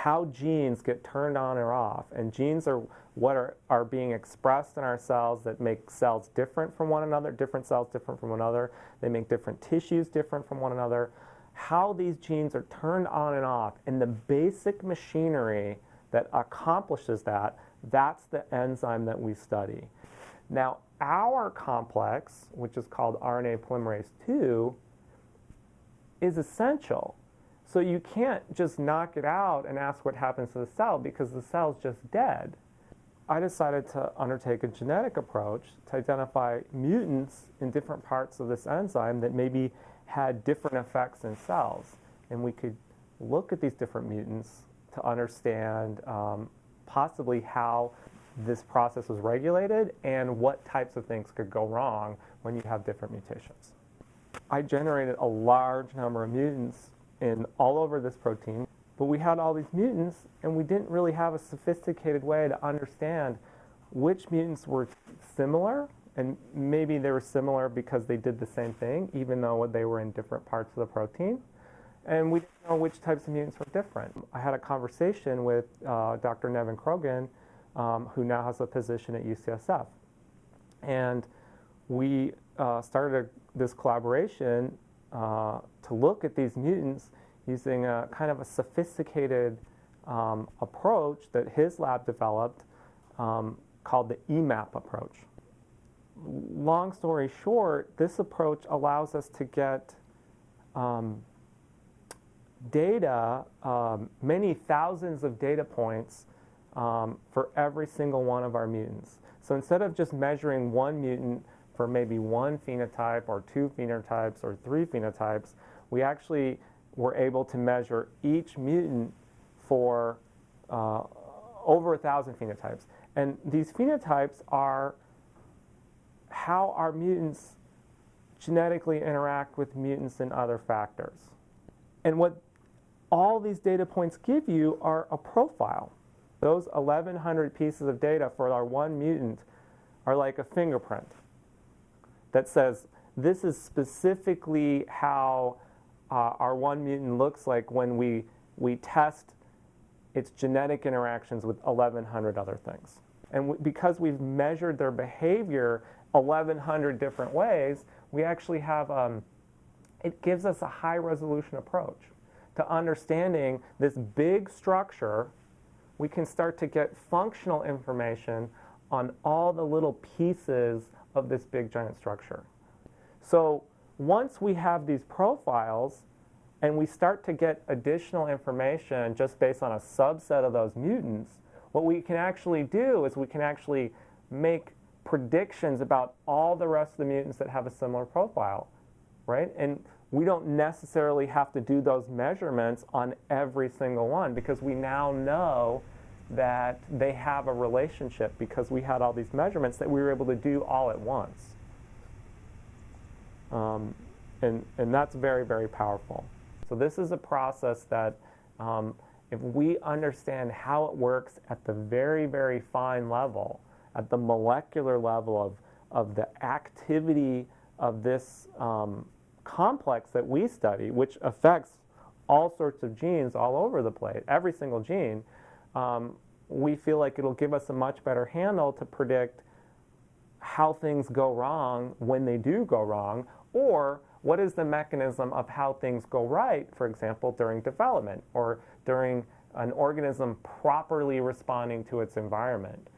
how genes get turned on or off. And genes are what are being expressed in our cells that make cells different from one another, different cells different from one another. They make different tissues different from one another. How these genes are turned on and off, and the basic machinery that accomplishes that, that's the enzyme that we study. Now, our complex, which is called RNA polymerase II, is essential. So you can't just knock it out and ask what happens to the cell because the cell's just dead. I decided to undertake a genetic approach to identify mutants in different parts of this enzyme that maybe had different effects in cells. And we could look at these different mutants to understand possibly how this process was regulated and what types of things could go wrong when you have different mutations. I generated a large number of mutants all over this protein, but we had all these mutants and we didn't really have a sophisticated way to understand which mutants were similar, and maybe they were similar because they did the same thing even though they were in different parts of the protein, and we didn't know which types of mutants were different. I had a conversation with Dr. Nevin Krogan, who now has a position at UCSF, and we started this collaboration to look at these mutants using a kind of a sophisticated approach that his lab developed called the Emap approach. Long story short, this approach allows us to get data, many thousands of data points for every single one of our mutants. So instead of just measuring one mutant for maybe one phenotype or two phenotypes or three phenotypes, we actually were able to measure each mutant for over 1,000 phenotypes. And these phenotypes are how our mutants genetically interact with mutants and other factors. And what all these data points give you are a profile. Those 1,100 pieces of data for our one mutant are like a fingerprint that says this is specifically how our one mutant looks like when we test its genetic interactions with 1,100 other things. And because we've measured their behavior 1,100 different ways, we actually have, it gives us a high resolution approach to understanding this big structure. We can start to get functional information on all the little pieces of this big giant structure. So once we have these profiles and we start to get additional information just based on a subset of those mutants, what we can actually do is we can actually make predictions about all the rest of the mutants that have a similar profile, right? And we don't necessarily have to do those measurements on every single one because we now know that they have a relationship because we had all these measurements that we were able to do all at once. And that's very, very powerful. So this is a process that if we understand how it works at the very, very fine level, at the molecular level of the activity of this complex that we study, which affects all sorts of genes all over the place, every single gene, we feel like it'll give us a much better handle to predict how things go wrong when they do go wrong, or what is the mechanism of how things go right, for example, during development or during an organism properly responding to its environment.